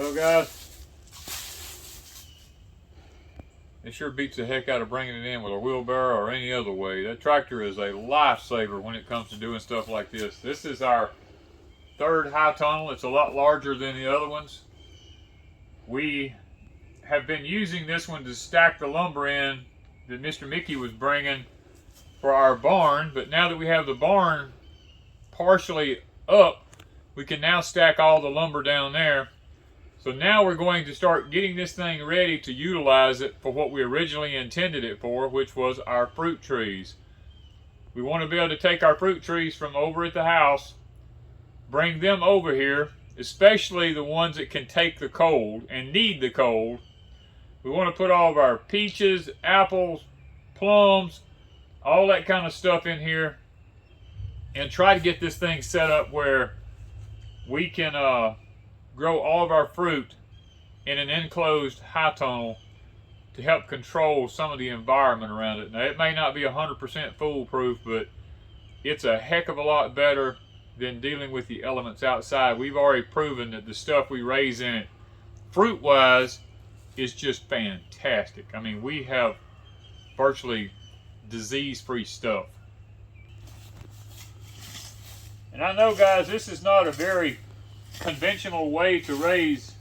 Well, guys, it sure beats the heck out of bringing it in with a wheelbarrow or any other way. That tractor is a lifesaver when it comes to doing stuff like this. This is our third high tunnel. It's a lot larger than the other ones. We have been using this one to stack the lumber in that Mr. Mickey was bringing for our barn, but now that we have the barn partially up, we can now stack all the lumber down there. So now we're going to start getting this thing ready to utilize it for what we originally intended it for, which was our fruit trees. We want to be able to take our fruit trees from over at the house, bring them over here, especially the ones that can take the cold and need the cold. We want to put all of our peaches, apples, plums, all that kind of stuff in here and try to get this thing set up where we can grow all of our fruit in an enclosed high tunnel to help control some of the environment around it. Now, it may not be 100% foolproof, but it's a heck of a lot better than dealing with the elements outside. We've already proven that the stuff we raise in it, fruit-wise, is just fantastic. I mean, we have virtually disease-free stuff. And I know, guys, this is not a very conventional way to raise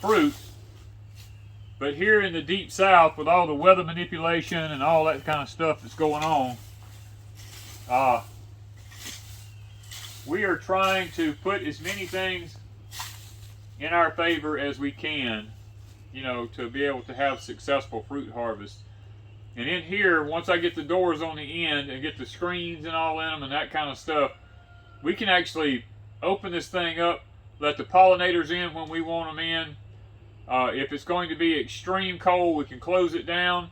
fruit, but here in the deep south, with all the weather manipulation and all that kind of stuff that's going on, we are trying to put as many things in our favor as we can, you know, to be able to have successful fruit harvest. And in here, once I get the doors on the end and get the screens and all in them and that kind of stuff, we can actually open this thing up, let the pollinators in when we want them in. If it's going to be extreme cold, we can close it down.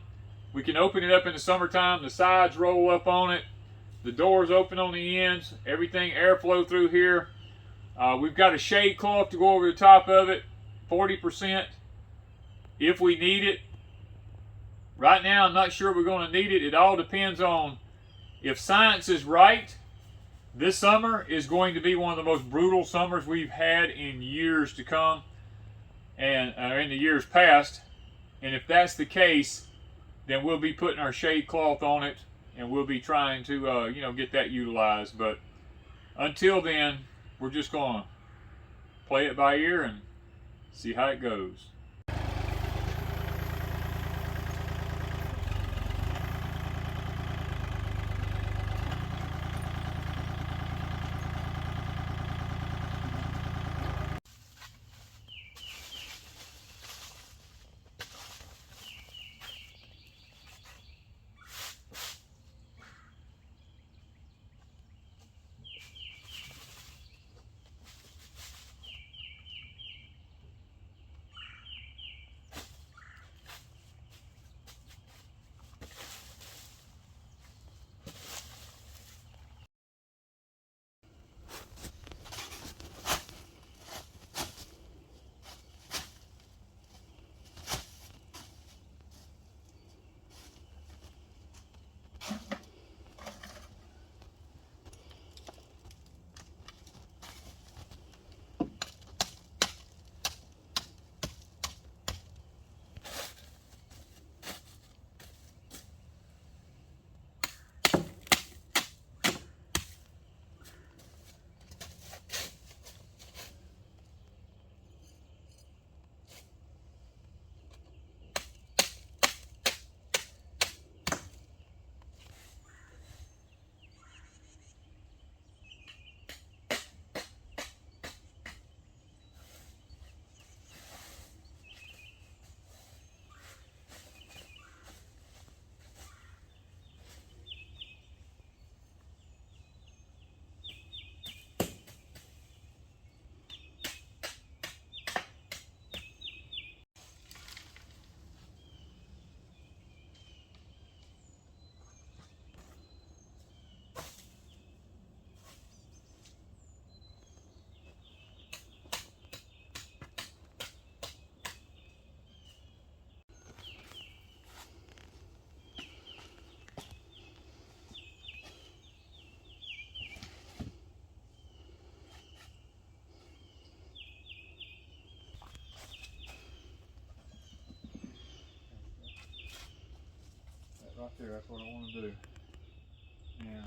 We can open it up in the summertime. The sides roll up on it. The doors open on the ends. Everything airflow through here. We've got a shade cloth to go over the top of it, 40%, if we need it. Right now, I'm not sure we're going to need it. It all depends on if science is right. This summer is going to be one of the most brutal summers we've had in years to come, and in the years past. And if that's the case, then we'll be putting our shade cloth on it, and we'll be trying to, you know, get that utilized. But until then, we're just going to play it by ear and see how it goes. right there. That's what I want to do. Yeah.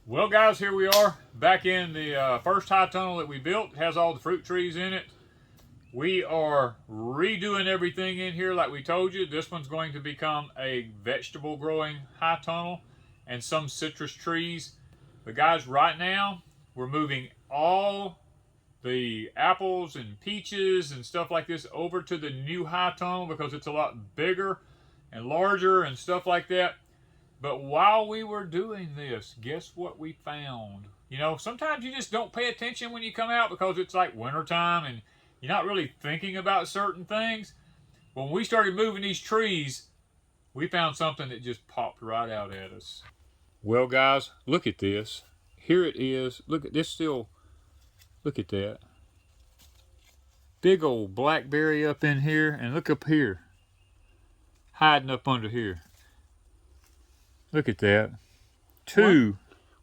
Well, guys, here we are back in the first high tunnel that we built. It has all the fruit trees in it. We are redoing everything in here like we told you. This one's going to become a vegetable growing high tunnel and some citrus trees. But guys, right now we're moving all the apples and peaches and stuff like this over to the new high tunnel because it's a lot bigger and larger and stuff like that. But while we were doing this, guess what we found? You know, sometimes you just don't pay attention when you come out because it's like wintertime and you're not really thinking about certain things. When we started moving these trees, we found something that just popped right out at us. Well, guys, look at this. Here it is. Look at this still. Look at that. Big old blackberry up in here. And look up here. Hiding up under here. Look at that. Two.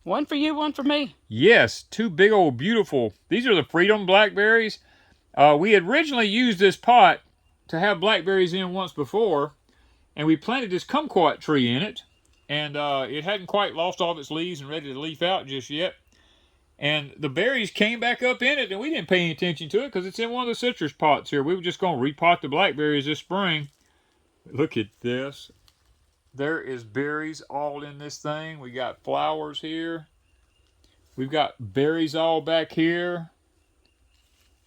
One for you, one for me. Yes, two big old beautiful. These are the Freedom blackberries. We had originally used this pot to have blackberries in once before. And we planted this kumquat tree in it. And it hadn't quite lost all of its leaves and ready to leaf out just yet. And the berries came back up in it and we didn't pay any attention to it because it's in one of the citrus pots here. We were just going to repot the blackberries this spring. Look at this. There is berries all in this thing. We got flowers here. We've got berries all back here.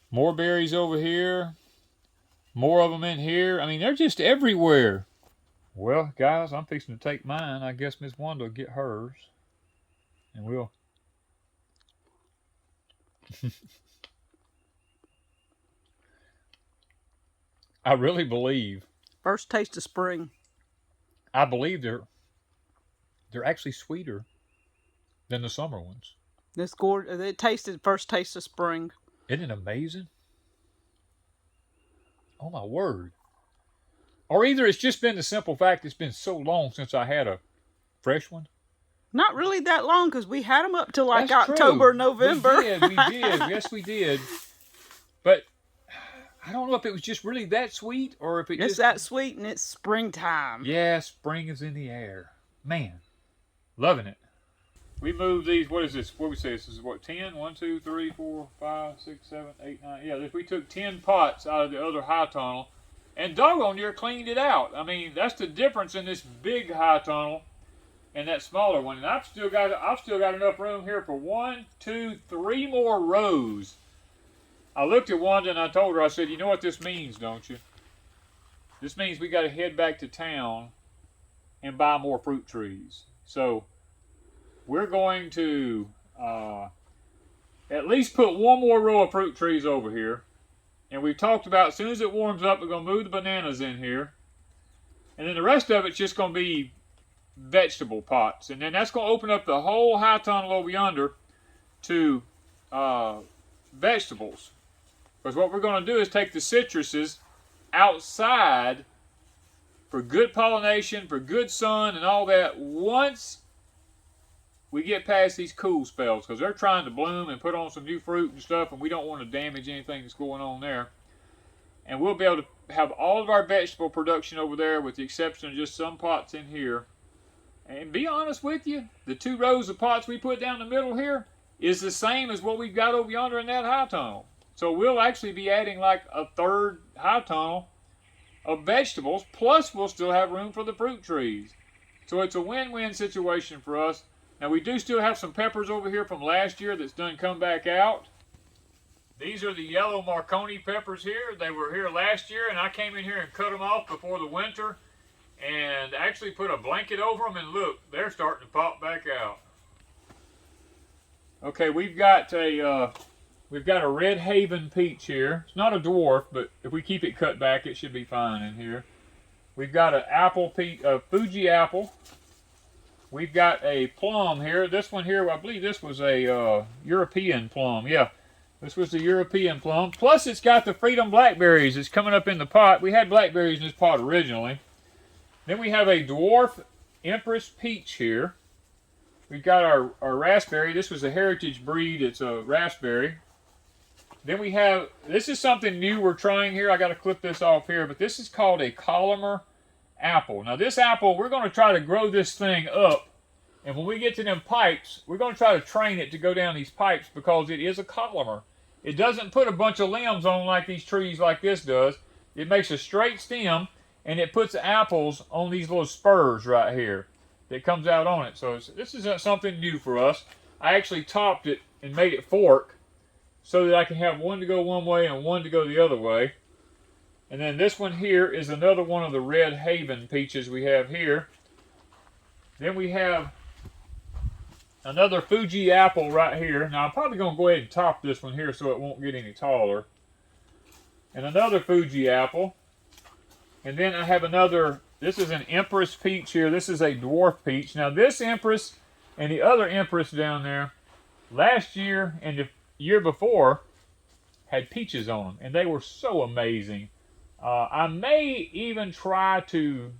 More berries over here. More of them in here. I mean, they're just everywhere. Well, guys, I'm fixing to take mine. I guess Miss Wanda will get hers. And we'll... I really believe... First taste of spring. I believe they're actually sweeter than the summer ones. This gorgeous. It tasted first taste of spring. Isn't it amazing? Oh my word! Or either it's just been the simple fact it's been so long since I had a fresh one. Not really that long because we had them up till like That's October, true. November. We did. Yes, we did. But I don't know if it was just really that sweet or if It's just... that sweet and it's springtime. Yeah, spring is in the air. Man, loving it. We moved these, what is this? What we say? This is what, 10? 1, 2, 3, 4, 5, 6, 7, 8, 9. Yeah, we took 10 pots out of the other high tunnel and doggone near cleaned it out. I mean, that's the difference in this big high tunnel and that smaller one. And I've still got enough room here for 1, 2, 3 more rows. I looked at Wanda and I told her, I said, you know what this means, don't you? This means we got to head back to town and buy more fruit trees. So we're going to at least put one more row of fruit trees over here. And we've talked about as soon as it warms up, we're going to move the bananas in here. And then the rest of it's just going to be vegetable pots. And then that's going to open up the whole high tunnel over yonder to vegetables. Because what we're going to do is take the citruses outside for good pollination, for good sun and all that once we get past these cool spells. Because they're trying to bloom and put on some new fruit and stuff and we don't want to damage anything that's going on there. And we'll be able to have all of our vegetable production over there with the exception of just some pots in here. And be honest with you, the 2 rows of pots we put down the middle here is the same as what we've got over yonder in that high tunnel. So we'll actually be adding like a 3rd high tunnel of vegetables, plus we'll still have room for the fruit trees. So it's a win-win situation for us. Now we do still have some peppers over here from last year that's done come back out. These are the yellow Marconi peppers here. They were here last year, and I came in here and cut them off before the winter and actually put a blanket over them, and look, they're starting to pop back out. Okay, we've got a Red Haven peach here. It's not a dwarf, but if we keep it cut back, it should be fine in here. We've got a Fuji apple. We've got a plum here. This one here, I believe this was a European plum. Yeah, this was the European plum. Plus, it's got the Freedom blackberries. It's coming up in the pot. We had blackberries in this pot originally. Then we have a dwarf Empress Peach here. We've got our raspberry. This was a heritage breed. It's a raspberry. Then we have, this is something new we're trying here. I got to clip this off here, but this is called a Columnar Apple. Now this apple, we're going to try to grow this thing up. And when we get to them pipes, we're going to try to train it to go down these pipes because it is a columnar. It doesn't put a bunch of limbs on like these trees like this does. It makes a straight stem, and it puts apples on these little spurs right here that comes out on it. So this is something new for us. I actually topped it and made it fork so that I can have one to go one way and one to go the other way. And then this one here is another one of the Red Haven peaches we have here. Then we have another Fuji apple right here. Now I'm probably going to go ahead and top this one here so it won't get any taller. And another Fuji apple. And then I have another, this is an Empress Peach here. This is a dwarf peach. Now this Empress and the other Empress down there, last year and the year before, had peaches on them. And they were so amazing. I may even try to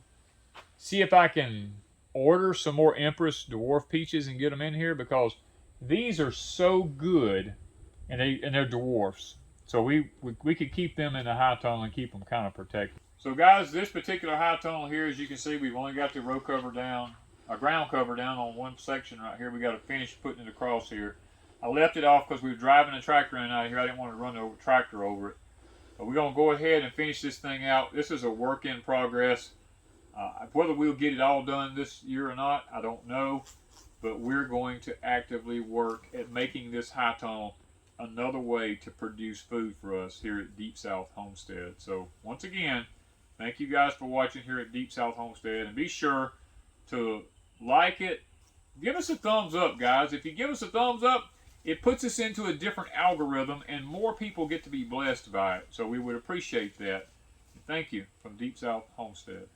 see if I can order some more Empress dwarf peaches and get them in here because these are so good and they're dwarfs. So we could keep them in the high tone and keep them kind of protected. So guys, this particular high tone here, as you can see, we've only got the row cover down, a ground cover down on one section right here. We got to finish putting it across here. I left it off because we were driving a tractor in out here. I didn't want to run the tractor over it. But we're going to go ahead and finish this thing out. This is a work in progress. Whether we'll get it all done this year or not, I don't know. But we're going to actively work at making this high tone another way to produce food for us here at Deep South Homestead. So once again, thank you guys for watching here at Deep South Homestead. And be sure to like it. Give us a thumbs up, guys. If you give us a thumbs up, it puts us into a different algorithm and more people get to be blessed by it. So we would appreciate that. Thank you from Deep South Homestead.